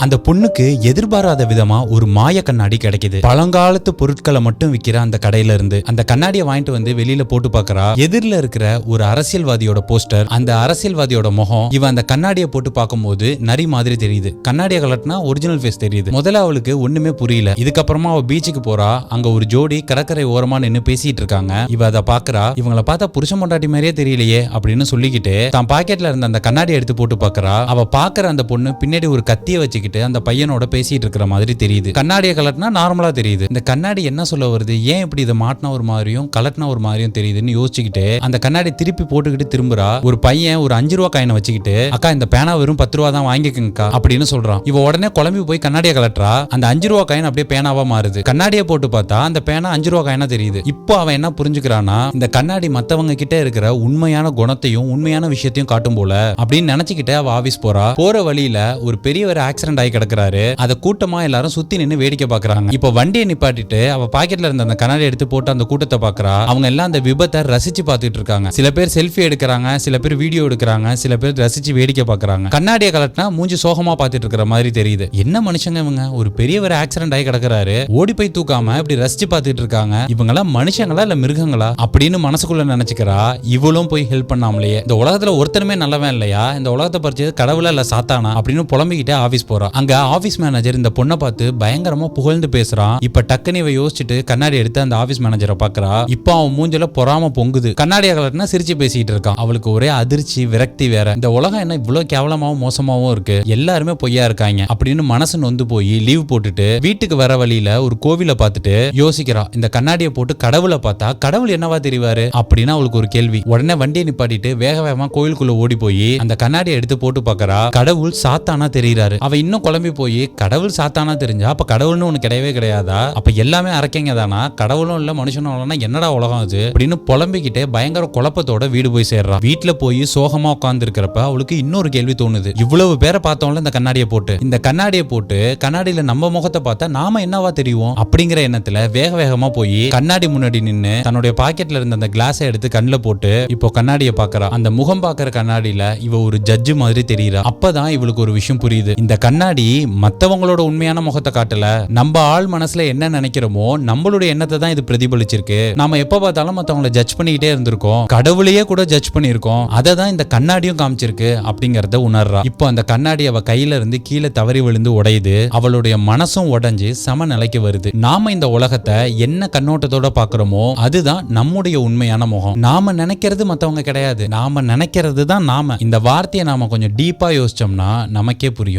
அந்த பொண்ணுக்கு எதிர்பாராத விதமா ஒரு மாய கண்ணாடி கிடைக்குது. பழங்காலத்து பொருட்களை மட்டும் விக்கிற அந்த கடையில இருந்து அந்த கண்ணாடியை வாங்கிட்டு வந்து வெளியில போட்டு பாக்குறா. எதிரில இருக்கிற ஒரு அரசியல்வாதியோட போஸ்டர், அந்த அரசியல்வாதியோட முகம் இவன் அந்த கண்ணாடியை போட்டு பார்க்கும்போது நரி மாதிரி தெரியுது. கண்ணாடியை கலட்டினா ஒரிஜினல் ஃபேஸ் தெரியுது. முதல்ல அவளுக்கு ஒண்ணுமே புரியல. இதுக்கப்புறமா அவ பீச்சுக்கு போறா. அங்க ஒரு ஜோடி கடற்கரை ஓரமா நின்னு பேசிட்டு இருக்காங்க. இவ அதை பாக்குறா. இவங்கள பார்த்தா புருஷன் பொண்டாட்டி மாதிரியே தெரியலையே அப்படின்னு சொல்லிக்கிட்டு தான் பாக்கெட்ல இருந்த அந்த கண்ணாடி எடுத்து போட்டு பாக்குறா. அவ பாக்குற அந்த பொண்ணு பின்னாடி ஒரு கத்திய வச்சுக்கிட்டு அந்த பையனோட பேசிட்டு இருக்கிற மாதிரி தெரியுது. கண்ணாடியை கலட்டினா நார்மலா தெரியுது. இந்த கண்ணாடி என்ன சொல்ல வருது, ஏன் இப்படி இதை மாட்டினா ஒரு மாதிரியும் கலட்டினா ஒரு மாதிரியும் தெரியுதுன்னு யோசிச்சுக்கிட்டு அந்த கண்ணாடி திருப்பி போட்டுக்கிட்டு திரும்புறா. ஒரு பையன் ஒரு 5 ரூபா காயினை வச்சுக்கிட்டு, அக்கா இந்த பேனா வெறும் 10 ரூபா தான் வாங்கிக்கங்கக்கா அப்படின்னு சொல்றான். இவ உடனே குழம்பி போய் கண்ணாடியை கலட்டுறா. அந்த 5 ரூபா காயின் அப்படியே பேனாவா மாறுது. கண்ணாடியை போட்டு பார்த்தா அந்த பேனா 5 ரூபா காயினா தெரியுது. இப்போ அவன் என்ன புரிஞ்சுக்கிறானா, இந்த கண்ணாடி மத்தவங்க கிட்ட இருக்கிற உண்மையான குணத்தையும் உண்மையான விஷயத்தையும் காட்டும் போல அப்படின்னு நினைச்சுக்கிட்டு அவ ஆபீஸ் போறா. போற வழியில ஒரு பெரியவர் ஆக்சிடென்ட் ஆகி கிடக்குறாரு. அத கூட்டமா எல்லாரும் சுத்தி நின்னு வேடிக்கை பாக்குறாங்க. இப்ப வண்டியை நிப்பாட்டிட்டு அவ பாக்கெட்ல இருந்த அந்த கண்ணாடி எடுத்து போட்டு அந்த கூட்டத்தை பாக்குறா. அவங்க எல்லாம் அந்த விபத்தை ரசிச்சு பாத்துட்டு இருக்காங்க. சில பேர் செல்ஃபி எடுக்கிறாங்க, சில பேர் வீடியோ எடுக்கிறாங்க, சில பேர் ரசிச்சு வேடிக்கை பாக்குறாங்க. கண்ணாடியை கலட்டினா மூஞ்சி சோகமா பாத்துட்டு இருக்கிற மாதிரி தெரியுது. என்ன மனுஷங்க இவங்க, ஒரு பெரியவர் ஆக்சிடென்ட் ஆகி கிடக்குறாரு, ஓடி போய் தூக்காம இப்படி ரசிச்சு பாத்துட்டு இருக்காங்க. இவங்க எல்லாம் மனுஷங்களா இல்ல மிருகங்களா அப்படின்னு மனசுக்குள்ள நினைச்சுக்கிறா. இவளும் போய் ஹெல்ப் பண்ணாமலையே. இந்த உலகத்துல ஒருத்தருமே நல்லவன் இல்லையா, இந்த உலகத்தை பறிச்சது கடவுளா இல்ல சாத்தானா அப்படின்னு புலம்பிக்கிட்டே ஆபீஸ் போறா. அங்க ஆபீஸ் மேனேஜர் இந்த பொண்ணை பார்த்து பயங்கரமா புகழ்ந்து பேசுறான். இப்ப டக்குனு இவ யோசிச்சுட்டு கண்ணாடி எடுத்து அந்த ஆபீஸ் மேனேஜரை பாக்குறா. இப்ப அவன் மூஞ்சில பொறாம பொங்குது. கண்ணாடியை கலட்டினா சிரிச்சு பேசிட்டு இருக்கான். அவளுக்கு ஒரே அதிர்ச்சி, விரக்தி வேற. இந்த உலகம் என்ன இவ்வளவு கேவலமாவும் மோசமாவும் இருக்கு, எல்லாருமே பொய்யா இருக்காங்க அப்படின்னு மனசு நொந்து போய் லீவ் போட்டுட்டு வீட்டுக்கு வர வழியில ஒரு கோவிலை பார்த்துட்டு யோசிக்கிறா. இந்த கண்ணாடியை போட்டு கடவுளை பார்த்தா கடவுள் என்னவா தெரிவாரு அப்படின்னு அவளுக்கு ஒரு கேள்வி. உடனே வண்டியை நிப்பாட்டிட்டு வேக வேகமா கோயிலுக்குள்ள ஓடி போய் அந்த கண்ணாடியை எடுத்து போட்டு பாக்குறா. கடவுள் சாத்தானா தெரியுறாரு. அவ இன்னும் குழம்பி போய் கடவுள் சாத்தானா தெரிஞ்சா அப்ப கடவுள்னு ஒண்ணு கிடையவே கிடையாதா, அப்ப எல்லாமே அரக்கைங்க தானா, கடவுளும் இல்ல மனுஷனும் இல்லைன்னா என்னடா உலகம் அது அப்படின்னு புலம்பிக்கிட்டே பயங்கர குழப்பத்தோட வீடு போய் சேர்றா. வீட்டுல போய் சோகமா உட்கார்ந்து இருக்கிறப்ப அவளுக்கு இன்னொரு கேள்வி தோணுது. இவ்வளவு பேரை பார்த்தோம்ல இந்த கண்ணாடியை போட்டு கண்ணாடியில நம்ம முகத்தை பார்த்தா நாம என்னவா தெரியும் அப்படிங்கிற எண்ணத்துல வேக வேகமா போய் கண்ணாடி முன்னாடி நின்னு தன்னுடைய பாக்கெட்ல இருந்த அந்த கிளாஸை எடுத்து கண்ணுல போட்டு இப்போ கண்ணாடியை பாக்குறா. அந்த முகம் பாக்குற கண்ணாடியில இவ ஒரு ஜட்ஜு மாதிரி தெரியுறா. அப்பதான் இவளுக்கு ஒரு விஷயம் புரியுது. இந்த கண்ணாடி மத்தவங்களோட உண்மையான முகத்தை காட்டல, நம்ம ஆள் மனசுல என்ன நினைக்கிறோமோ நம்மளுடைய எண்ணத்தை தான் இது பிரதிபலிச்சிருக்கு. நாம எப்ப பார்த்தாலும் மத்தவங்களை ஜட்ஜ் பண்ணிக்கிட்டே இருந்திருக்கோம், கடவுளையே கூட ஜட்ஜ் பண்ணிருக்கோம், அதை தான் இந்த கண்ணாடியும் காமிச்சிருக்கு அப்படிங்கறத உணர்றா. இப்போ அந்த கண்ணாடி அவ கையில இருந்து கீழே தவறி விழுந்து உடையுது. அவளுடைய மனசும் உடைஞ்சு சமநிலைக்கு வருது. நாம இந்த உலகத்தை என்ன கண்ணோட்டத்தோட பாக்குறோமோ அதுதான் நம்முடைய உண்மையான முகம். நாம நினைக்கிறது மத்தவங்க கிடையாது, நாம நினைக்கிறது தான் நாம. இந்த வார்த்தையை நாம கொஞ்சம் டீப்பா யோசிச்சோம்னா நமக்கே புரியும்.